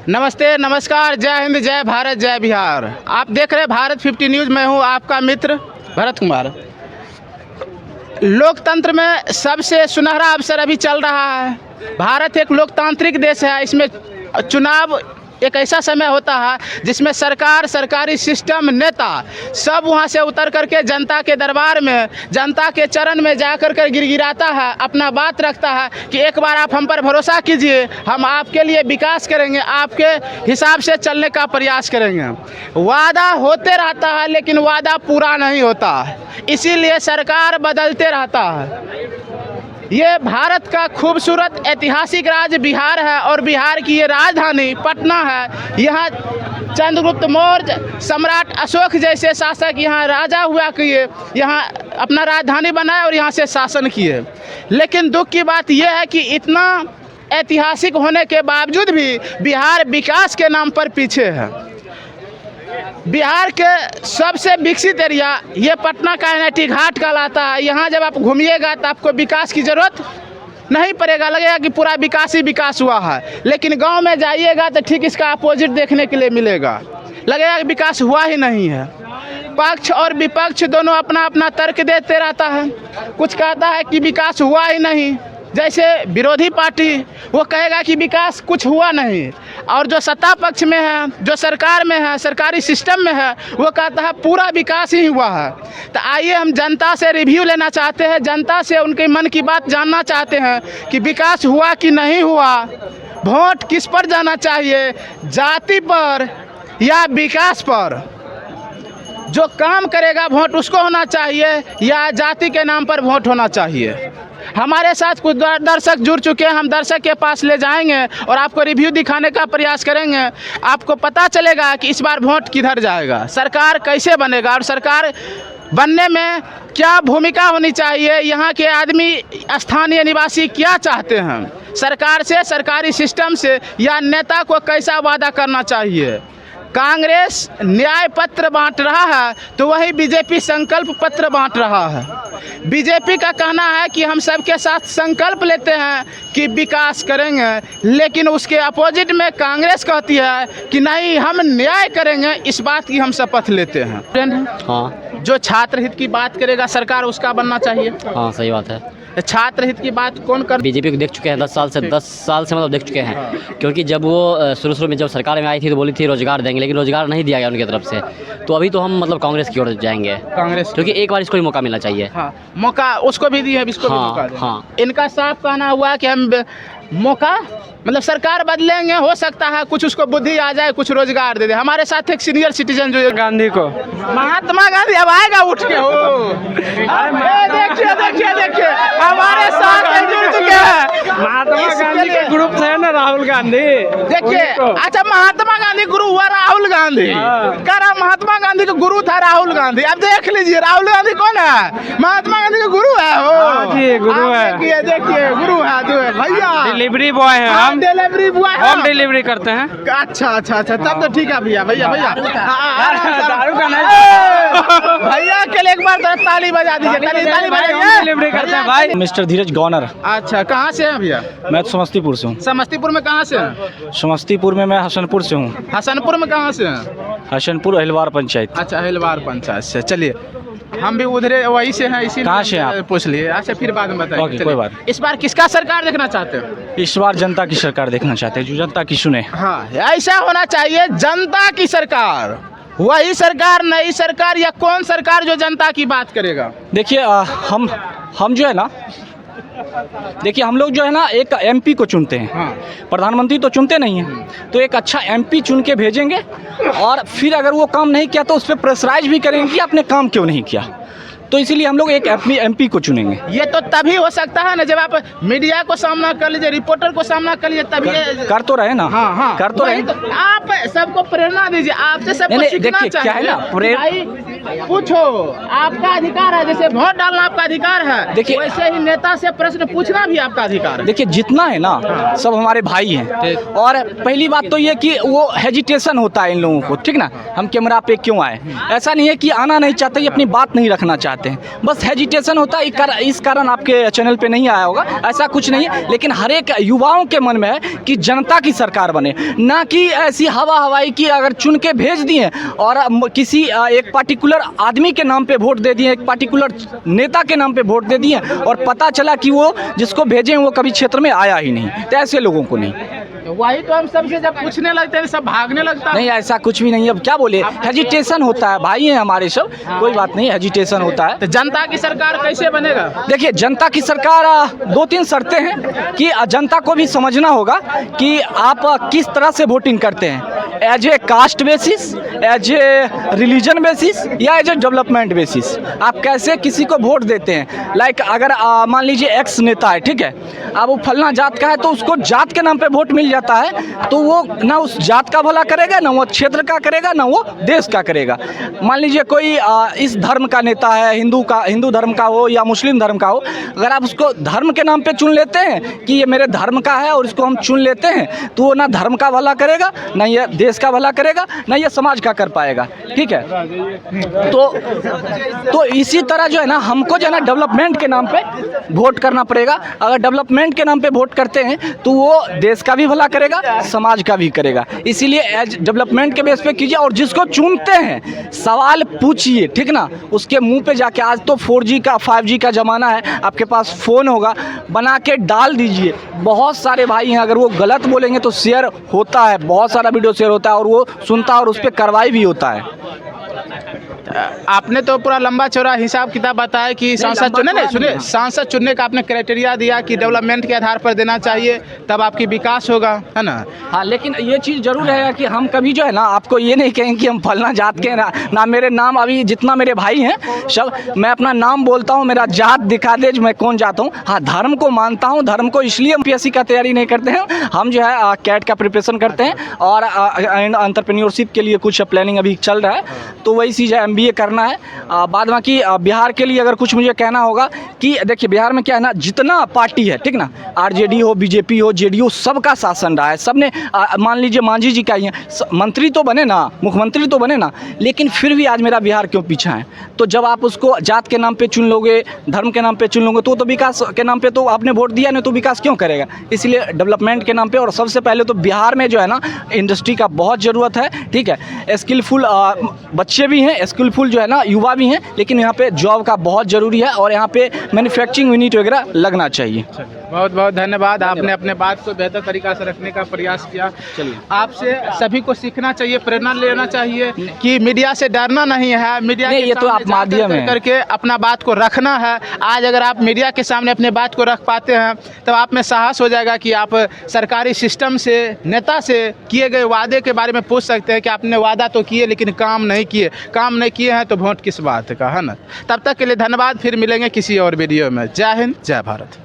नमस्ते, नमस्कार, जय हिंद, जय भारत, जय बिहार। आप देख रहे हैं भारत 50 न्यूज़। मैं हूं आपका मित्र भरत कुमार। लोकतंत्र में सबसे सुनहरा अवसर अभी चल रहा है। भारत एक लोकतांत्रिक देश है। इसमें चुनाव एक ऐसा समय होता है जिसमें सरकार, सरकारी सिस्टम, नेता सब वहां से उतर करके जनता के दरबार में, जनता के चरण में जा कर गिड़गिड़ाता है, अपना बात रखता है कि एक बार आप हम पर भरोसा कीजिए, हम आपके लिए विकास करेंगे, आपके हिसाब से चलने का प्रयास करेंगे। वादा होते रहता है लेकिन वादा पूरा नहीं होता, इसीलिए सरकार बदलते रहता है। ये भारत का खूबसूरत ऐतिहासिक राज्य बिहार है और बिहार की ये राजधानी पटना है। यहाँ चंद्रगुप्त मौर्य, सम्राट अशोक जैसे शासक यहाँ राजा हुआ किए, यहाँ अपना राजधानी बनाए और यहाँ से शासन किए। लेकिन दुख की बात यह है कि इतना ऐतिहासिक होने के बावजूद भी बिहार विकास के नाम पर पीछे है। बिहार के सबसे विकसित एरिया ये पटना का एनआईटी घाट कहलाता है। यहाँ जब आप घूमिएगा तो आपको विकास की ज़रूरत नहीं पड़ेगा, लगेगा कि पूरा विकास ही विकास हुआ है। लेकिन गांव में जाइएगा तो ठीक इसका अपोजिट देखने के लिए मिलेगा, लगेगा कि विकास हुआ ही नहीं है। पक्ष और विपक्ष दोनों अपना अपना तर्क देते रहता है। कुछ कहता है कि विकास हुआ ही नहीं, जैसे विरोधी पार्टी वो कहेगा कि विकास कुछ हुआ नहीं, और जो सत्ता पक्ष में है, जो सरकार में है, सरकारी सिस्टम में है, वो कहता है पूरा विकास ही हुआ है। तो आइए हम जनता से रिव्यू लेना चाहते हैं, जनता से उनके मन की बात जानना चाहते हैं कि विकास हुआ कि नहीं हुआ, वोट किस पर जाना चाहिए, जाति पर या विकास पर। जो काम करेगा वोट उसको होना चाहिए या जाति के नाम पर वोट होना चाहिए। हमारे साथ कुछ दर्शक जुड़ चुके हैं, हम दर्शक के पास ले जाएंगे और आपको रिव्यू दिखाने का प्रयास करेंगे। आपको पता चलेगा कि इस बार वोट किधर जाएगा, सरकार कैसे बनेगा और सरकार बनने में क्या भूमिका होनी चाहिए, यहाँ के आदमी, स्थानीय निवासी क्या चाहते हैं सरकार से, सरकारी सिस्टम से, या नेता को कैसा वादा करना चाहिए। कांग्रेस न्याय पत्र बांट रहा है तो वही बीजेपी संकल्प पत्र बांट रहा है। बीजेपी का कहना है कि हम सबके साथ संकल्प लेते हैं कि विकास करेंगे, लेकिन उसके अपोजिट में कांग्रेस कहती है कि नहीं, हम न्याय करेंगे, इस बात की हम शपथ लेते हैं। हाँ, जो छात्र हित की बात करेगा सरकार उसका बनना चाहिए। हाँ, सही बात है। छात्र हित की बात कौन कर? बीजेपी को देख चुके हैं 10 साल से मतलब देख चुके हैं। क्योंकि जब वो शुरू में जब सरकार में आई थी तो बोली थी रोजगार देंगे, लेकिन रोजगार नहीं दिया गया उनकी तरफ से। तो अभी तो हम मतलब कांग्रेस की ओर जाएंगे, कांग्रेस, क्योंकि एक बार इसको भी मौका मिलना चाहिए। हाँ, मौका उसको भी दिया, इसको भी मौका दें। हाँ, इनका साफ कहना हुआ कि हम मौका मतलब सरकार बदलेंगे, हो सकता है कुछ उसको बुद्धि आ जाए, कुछ रोजगार दे दे। हमारे साथ एक सीनियर सिटीजन जो गांधी को, महात्मा गांधी अब आएगा उठ के। हो देखिए देखिए देखिए हमारे साथ जुड़ चुके हैं महात्मा गांधी के ग्रुप से है ना राहुल गांधी। देखिए, अच्छा, महात्मा गांधी गुरु हुआ राहुल गांधी, करा महात्मा गांधी का गुरु था राहुल गांधी। अब देख लीजिए राहुल गांधी कौन है, महात्मा गांधी का गुरु है। हो जी, गुरु है। देखिए गुरु है भैया, डिलीवरी बॉय है, हम डिलीवरी बॉय, होम डिलीवरी करते हैं। अच्छा अच्छा अच्छा, तब तो ठीक है भैया। भैया भैया दारू का नहीं, भैया के लिए एक बार ताली बजा दीजिए, ताली बजाइए। डिलीवरी करते हैं भाई। मिस्टर धीरज गॉनर। अच्छा, कहाँ से हैं भैया? मैं तो समस्तीपुर से हूँ। समस्तीपुर में कहाँ से हैं? समस्तीपुर में मैं हसनपुर से हूँ। हसनपुर में कहाँ से हैं? हसनपुर अहिलवार पंचायत। अच्छा, अहिलवार पंचायत से। चलिए, हम भी उधरे वही से हैं, इसी कहाँ से आप? पूछ लिए। अच्छा, फिर बाद में बताइए। ओके, कोई बात। इस बार किसका सरकार देखना चाहते हैं? इस बार जनता की सरकार देखना चाहते हैं, जो जनता की सुने। हाँ, ऐसा होना चाहिए, जनता की सरकार, वही सरकार, नई सरकार, या कौन सरकार जो जनता की बात करेगा। देखिए, हम जो है ना, देखिए हम लोग जो है ना एक एमपी को चुनते हैं। हाँ। प्रधानमंत्री तो चुनते नहीं हैं। तो एक अच्छा एमपी चुन के भेजेंगे और फिर अगर वो काम नहीं किया तो उस पर प्रेशराइज भी करेंगे कि आपने काम क्यों नहीं किया। तो इसीलिए हम लोग एक एमपी को चुनेंगे। ये तो तभी हो सकता है ना जब आप मीडिया को सामना कर लीजिए, रिपोर्टर को सामना कर लीजिए, तभी कर तो रहे ना। हाँ हाँ, कर तो रहे। तो आप सबको प्रेरणा दीजिए, आपसे सबको सीखना चाहिए। क्या है ना, पूछो, आपका अधिकार है, जैसे वोट डालना आपका अधिकार है, देखिए- वैसे ही नेता से प्रश्न पूछना भी आपका अधिकार है। देखिए जितना है ना सब हमारे भाई हैं, और पहली बात तो ये कि वो हेजिटेशन होता है इन लोगों को, ठीक ना, हम कैमरा पे क्यों आए, ऐसा नहीं है कि आना नहीं चाहते, ये अपनी बात नहीं रखना चाहते हैं, बस हेजिटेशन होता है, इस कारण आपके चैनल पे नहीं आया होगा, ऐसा कुछ नहीं है। लेकिन हर एक युवाओं के मन में है कि जनता की सरकार बने, ना कि ऐसी हवा हवाई की अगर चुन के भेज दिए और किसी एक पार्टिकुलर आदमी के नाम पे वोट दे दिए, एक पार्टिकुलर नेता के नाम पे वोट दे दिए और पता चला कि वो जिसको भेजे वो कभी क्षेत्र में आया ही नहीं, तो ऐसे लोगों को नहीं। वही तो हम सबसे जब पूछने लगते हैं सब भागने लगता है। नहीं ऐसा कुछ भी नहीं है, अब क्या बोले, हेजिटेशन होता है, भाई हैं हमारे सब, कोई बात नहीं, हेजिटेशन होता है। तो जनता की सरकार कैसे बनेगा? देखिए जनता की सरकार 2-3 शर्तें हैं कि जनता को भी समझना होगा कि आप किस तरह से वोटिंग करते हैं, as a caste basis, as a religion basis या एज ए डेवलपमेंट बेसिस, आप कैसे किसी को वोट देते हैं। लाइक अगर मान लीजिए एक्स नेता है, ठीक है, अब वो फलना जात का है तो उसको जात के नाम पे वोट मिल जाता है, तो वो ना उस जात का भला करेगा, ना वो क्षेत्र का करेगा, ना वो देश का करेगा। मान लीजिए कोई इस धर्म का नेता है, हिंदू धर्म का हो या मुस्लिम धर्म का हो, अगर आप उसको धर्म के नाम पे चुन लेते हैं कि ये मेरे धर्म का है और इसको हम चुन लेते हैं, तो वो ना धर्म का भला करेगा, ना ये देश का भला करेगा, ना ये समाज का कर पाएगा, ठीक है। तो इसी तरह जो है ना हमको जो है ना डेवलपमेंट के नाम पे वोट करना पड़ेगा। अगर डेवलपमेंट के नाम पे वोट करते हैं तो वो देश का भी भला करेगा, समाज का भी करेगा, इसीलिए एज डेवलपमेंट के बेस पे कीजिए। और जिसको चुनते हैं सवाल पूछिए, ठीक ना, उसके मुंह पे जाके, आज तो 4G का 5G का ज़माना है, आपके पास फ़ोन होगा, बना के डाल दीजिए। बहुत सारे भाई हैं, अगर वो गलत बोलेंगे तो शेयर होता है, बहुत सारा वीडियो शेयर होता है और वो सुनता है और उस पर कार्रवाई भी होता है। आपने तो पूरा लंबा चौड़ा हिसाब किताब बताया कि सांसद चुने, नहीं सुनिए, सांसद चुनने का आपने क्राइटेरिया दिया कि डेवलपमेंट के आधार पर देना चाहिए, तब आपकी विकास होगा, है ना। हाँ, लेकिन ये चीज़ जरूर है कि हम कभी जो है ना आपको ये नहीं कहेंगे कि हम फलना जात के ना मेरे नाम, अभी जितना मेरे भाई हैं सब, मैं अपना नाम बोलता हूँ, मेरा जात दिखा दे मैं कौन जाता हूँ। हाँ, धर्म को मानता हूँ, धर्म को इसलिए PSC का तैयारी नहीं करते हैं, हम जो है कैट का प्रिपरेशन करते हैं और एंटरप्रेन्योरशिप के लिए कुछ प्लानिंग अभी चल रहा है, तो वही चीज़ है, MBA करना है। बाद में कि बिहार के लिए अगर कुछ मुझे कहना होगा कि देखिए बिहार में क्या है ना, जितना पार्टी है, ठीक ना, RJD हो, BJP हो, JDU, सबका शासन रहा है, सबने मान लीजिए मांझी जी का ही है, मंत्री तो बने ना, मुख्यमंत्री तो बने ना, लेकिन फिर भी आज मेरा बिहार क्यों पीछा है। तो जब आप उसको जात के नाम पे चुन लोगे, धर्म के नाम पे चुन लोगे, तो विकास के नाम पे तो आपने वोट दिया नहीं, तो विकास क्यों करेगा। इसलिए डेवलपमेंट के नाम पे, और सबसे पहले तो बिहार में जो है ना इंडस्ट्री का बहुत ज़रूरत है, ठीक है, स्किलफुल बच्चे भी हैं, स्किलफुल जो है ना युवा भी हैं, लेकिन यहाँ पे जॉब का बहुत ज़रूरी है और यहाँ पे मैन्युफैक्चरिंग यूनिट वगैरह लगना चाहिए। बहुत बहुत धन्यवाद, आपने अपने बात को बेहतर तरीक़ा से रखने का प्रयास किया। चलिए, आपसे सभी को सीखना चाहिए, प्रेरणा लेना चाहिए कि मीडिया से डरना नहीं है, मीडिया नहीं, के ये तो सामने आप माध्यम है करके अपना बात को रखना है। आज अगर आप मीडिया के सामने अपने बात को रख पाते हैं तो आप में साहस हो जाएगा कि आप सरकारी सिस्टम से, नेता से किए गए वादे के बारे में पूछ सकते हैं कि आपने वादा तो किए लेकिन काम नहीं किए हैं, तो वोट किस बात का, है ना। तब तक के लिए धन्यवाद, फिर मिलेंगे किसी और वीडियो में। जय हिंद, जय भारत।